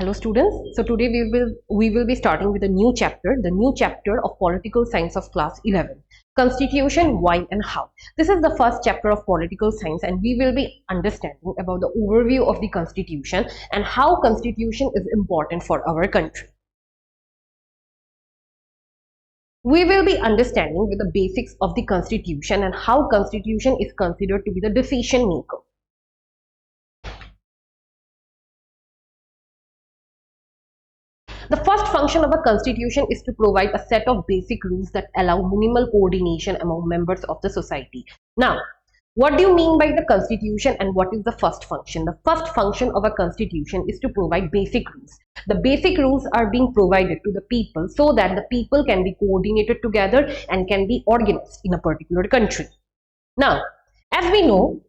Hello students. So today we will be starting with a new chapter, the new chapter of political science of class 11. Constitution, why and how. This is the first chapter of political science and we will be understanding about the overview of the constitution and how constitution is important for our country. We will be understanding with the basics of the constitution and how constitution is considered to be the decision maker. The first function of a constitution is to provide a set of basic rules that allow minimal coordination among members of the society. Now, what do you mean by the constitution and what is the first function? The first function of a constitution is to provide basic rules. The basic rules are being provided to the people so that the people can be coordinated together and can be organized in a particular country. Now, as we know,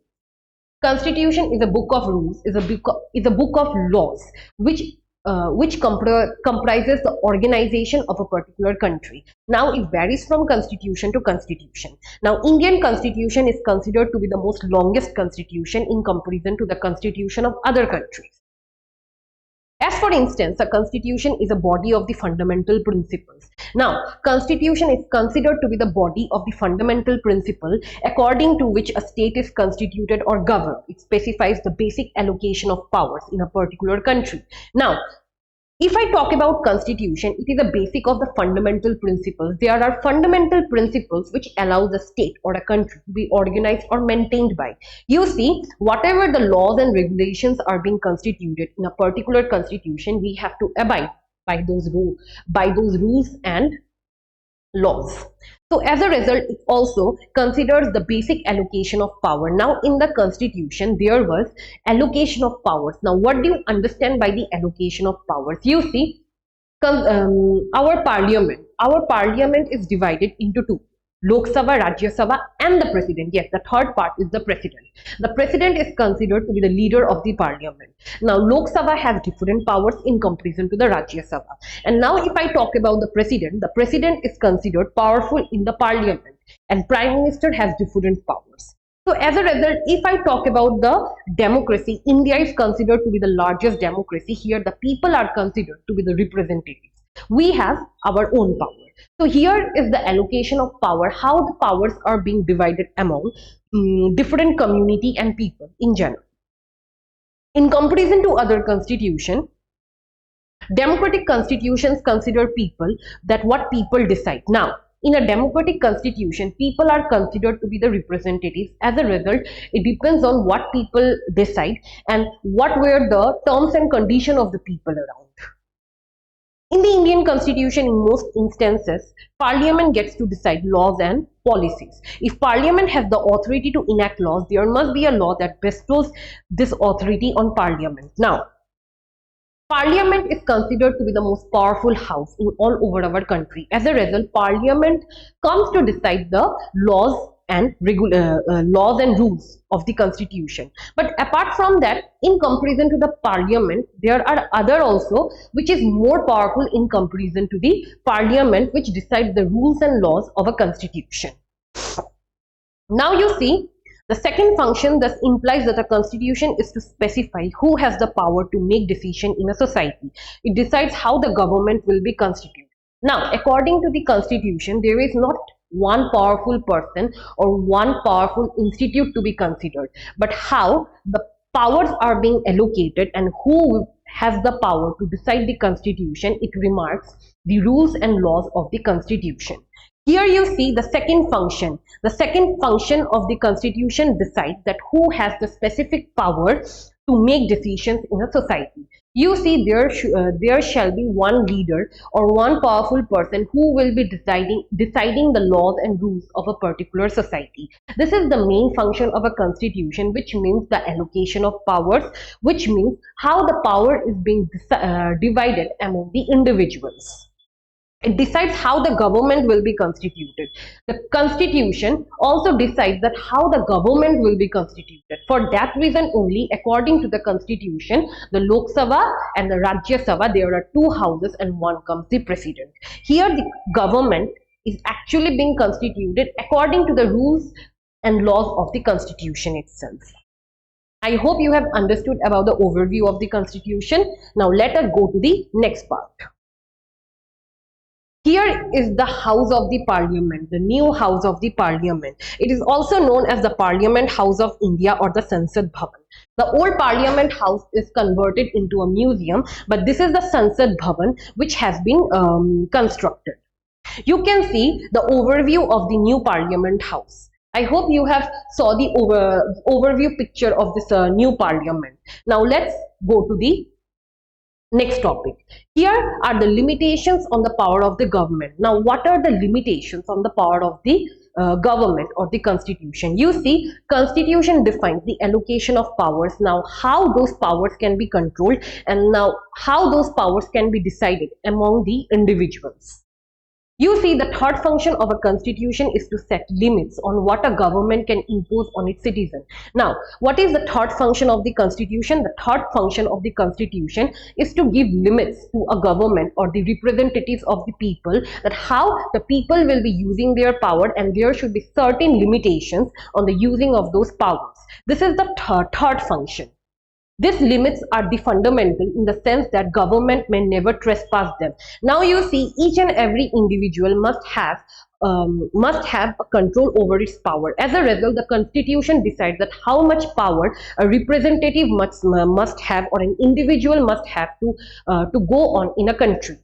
constitution is a book of rules, is a book of laws which comprises the organization of a particular country. Now it varies from constitution to constitution. Now Indian constitution is considered to be the most longest constitution in comparison to the constitution of other countries. As for instance, a constitution is a body of the fundamental principles. Now, constitution is considered to be the body of the fundamental principle according to which a state is constituted or governed. It specifies the basic allocation of powers in a particular country. Now, if I talk about constitution, it is a basic of the fundamental principles. There are fundamental principles which allow the state or a country to be organized or maintained by. You see, whatever the laws and regulations are being constituted in a particular constitution, we have to abide by those rules and laws. So as a result, it also considers the basic allocation of power. Now in the constitution, there was allocation of powers. Now what do you understand by the allocation of powers? You see, our parliament is divided into two: Lok Sabha, Rajya Sabha, and the president. Yes, the third part is the president. The president is considered to be the leader of the parliament. Now, Lok Sabha has different powers in comparison to the Rajya Sabha. And now, if I talk about the president is considered powerful in the parliament, and prime minister has different powers. So, as a result, if I talk about the democracy, India is considered to be the largest democracy. Here, the people are considered to be the representatives. We have our own power. So here is the allocation of power, how the powers are being divided among different community and people in general. In comparison to other constitution, democratic constitutions consider people, that what people decide. Now, in a democratic constitution, people are considered to be the representatives. As a result, it depends on what people decide and what were the terms and conditions of the people around. In the Indian constitution, in most instances, parliament gets to decide laws and policies. If parliament has the authority to enact laws, there must be a law that bestows this authority on parliament. Now, parliament is considered to be the most powerful house in all over our country. As a result, parliament comes to decide the laws and rules of the constitution. But apart from that, in comparison to the parliament, there are other also which is more powerful in comparison to the parliament, which decides the rules and laws of a constitution. Now you see, the second function thus implies that a constitution is to specify who has the power to make decision in a society. It decides how the government will be constituted. Now, according to the constitution, there is not one powerful person or one powerful institute to be considered, but how the powers are being allocated and who has the power to decide the constitution. It remarks the rules and laws of the constitution. Here you see the second function. The second function of the constitution decides that who has the specific power to make decisions in a society. You see, there shall be one leader or one powerful person who will be deciding the laws and rules of a particular society. This is the main function of a constitution, which means the allocation of powers, which means how the power is being divided among the individuals. It decides how the government will be constituted. The constitution also decides that how the government will be constituted. For that reason only, according to the constitution, the Lok Sabha and the Rajya Sabha, there are two houses and one comes the president. Here the government is actually being constituted according to the rules and laws of the constitution itself. I hope you have understood about the overview of the constitution. Now let us go to the next part. Here is the House of the Parliament, the new House of the Parliament. It is also known as the Parliament House of India or the Sansad Bhavan. The old Parliament House is converted into a museum, but this is the Sansad Bhavan which has been constructed. You can see the overview of the new Parliament House. I hope you have saw the overview picture of this new Parliament. Now let's go to the next topic. Here are the limitations on the power of the government. Now, what are the limitations on the power of the government or the constitution? You see, constitution defines the allocation of powers. Now, how those powers can be controlled, and now how those powers can be decided among the individuals. You see, the third function of a constitution is to set limits on what a government can impose on its citizen. Now, what is the third function of the constitution? The third function of the constitution is to give limits to a government or the representatives of the people, that how the people will be using their power, and there should be certain limitations on the using of those powers. This is the third function. These limits are the fundamental in the sense that government may never trespass them. Now you see, each and every individual must have a control over its power. As a result, the constitution decides that how much power a representative must have, or an individual must have to go on in a country.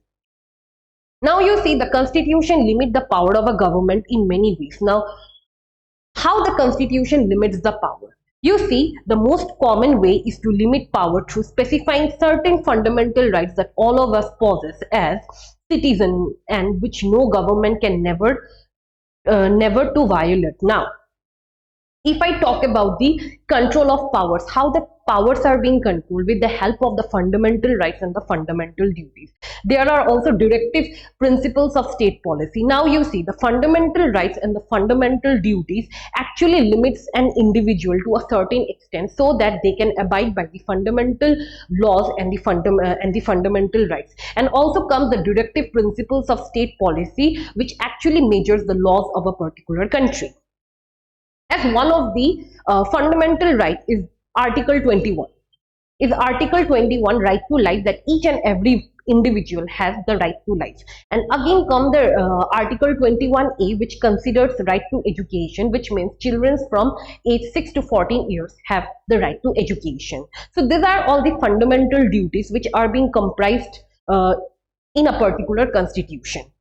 Now you see, the constitution limits the power of a government in many ways. Now, how the constitution limits the power? You see, the most common way is to limit power through specifying certain fundamental rights that all of us possess as citizens, and which no government can never to violate. Now, if I talk about the control of powers, how the powers are being controlled with the help of the fundamental rights and the fundamental duties. There are also directive principles of state policy. Now you see, the fundamental rights and the fundamental duties actually limits an individual to a certain extent so that they can abide by the fundamental laws and the fundamental rights. And also comes the directive principles of state policy, which actually measures the laws of a particular country. As one of the fundamental rights is Article 21. Is Article 21 right to life, that each and every individual has the right to life. And again come the Article 21A, which considers the right to education, which means children from age 6 to 14 years have the right to education. So these are all the fundamental duties which are being comprised in a particular constitution.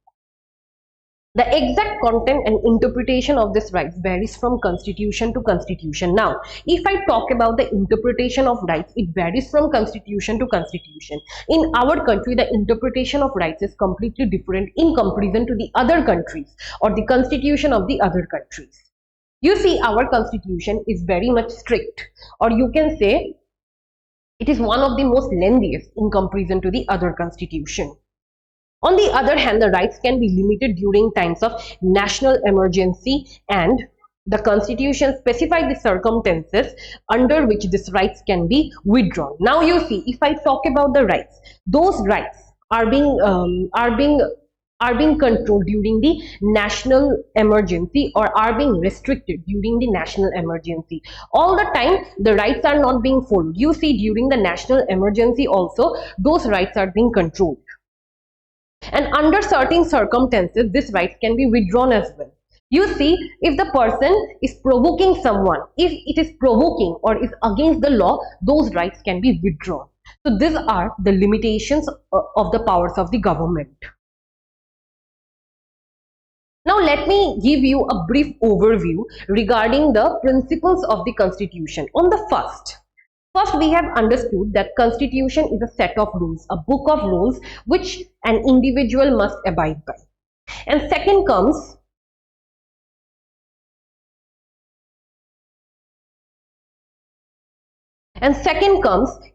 The exact content and interpretation of this rights varies from constitution to constitution. Now, if I talk about the interpretation of rights, it varies from constitution to constitution. In our country, the interpretation of rights is completely different in comparison to the other countries or the constitution of the other countries. You see, our constitution is very much strict, or you can say it is one of the most lengthiest in comparison to the other constitution. On the other hand, the rights can be limited during times of national emergency, and the constitution specifies the circumstances under which these rights can be withdrawn. Now you see, if I talk about the rights, those rights are being controlled during the national emergency, or are being restricted during the national emergency. All the time the rights are not being followed. You see, during the national emergency also those rights are being controlled. And under certain circumstances, this right can be withdrawn as well. You see, if the person is provoking someone, if it is provoking or is against the law, those rights can be withdrawn. So these are the limitations of the powers of the government. Now let me give you a brief overview regarding the principles of the constitution. On the First, we have understood that constitution is a set of rules, a book of rules which an individual must abide by. And second comes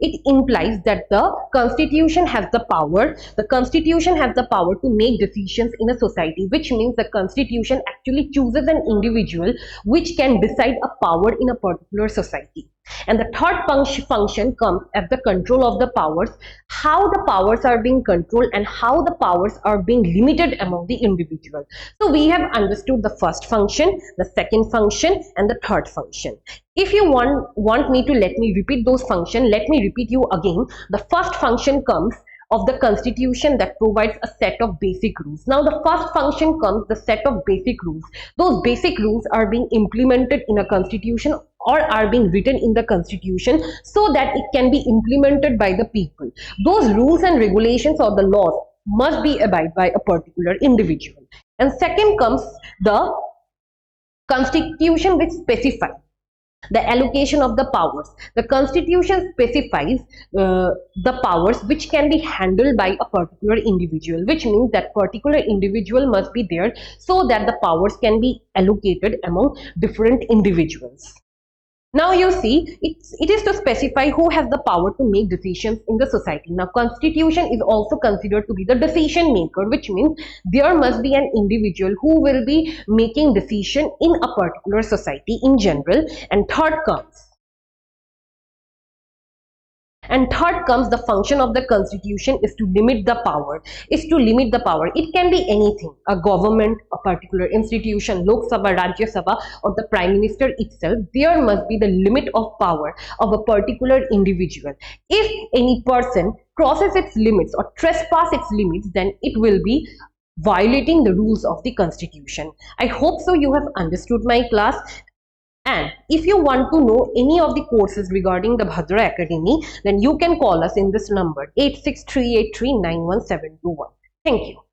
it implies that the constitution has the power to make decisions in a society, which means the constitution actually chooses an individual which can decide a power in a particular society. And the third function comes as the control of the powers, how the powers are being controlled and how the powers are being limited among the individual. So we have understood the first function, the second function, and the third function. If you want me to let me repeat those functions, let me repeat you again. The first function comes of the constitution that provides a set of basic rules. Now the first function comes the set of basic rules. Those basic rules are being implemented in a constitution or are being written in the constitution so that it can be implemented by the people. Those rules and regulations or the laws must be abided by a particular individual. And second comes the constitution which specifies the allocation of the powers. The constitution specifies the powers which can be handled by a particular individual, which means that particular individual must be there so that the powers can be allocated among different individuals. Now you see, it is to specify who has the power to make decisions in the society. Now constitution is also considered to be the decision maker, which means there must be an individual who will be making decision in a particular society in general. And third comes the function of the constitution is to limit the power. It can be anything, a government, a particular institution, Lok Sabha, Rajya Sabha, or the Prime Minister itself. There must be the limit of power of a particular individual. If any person crosses its limits or trespass its limits, then it will be violating the rules of the constitution. I hope so you have understood my class. And if you want to know any of the courses regarding the Bhadra Academy, then you can call us in this number 8638391721. Thank you.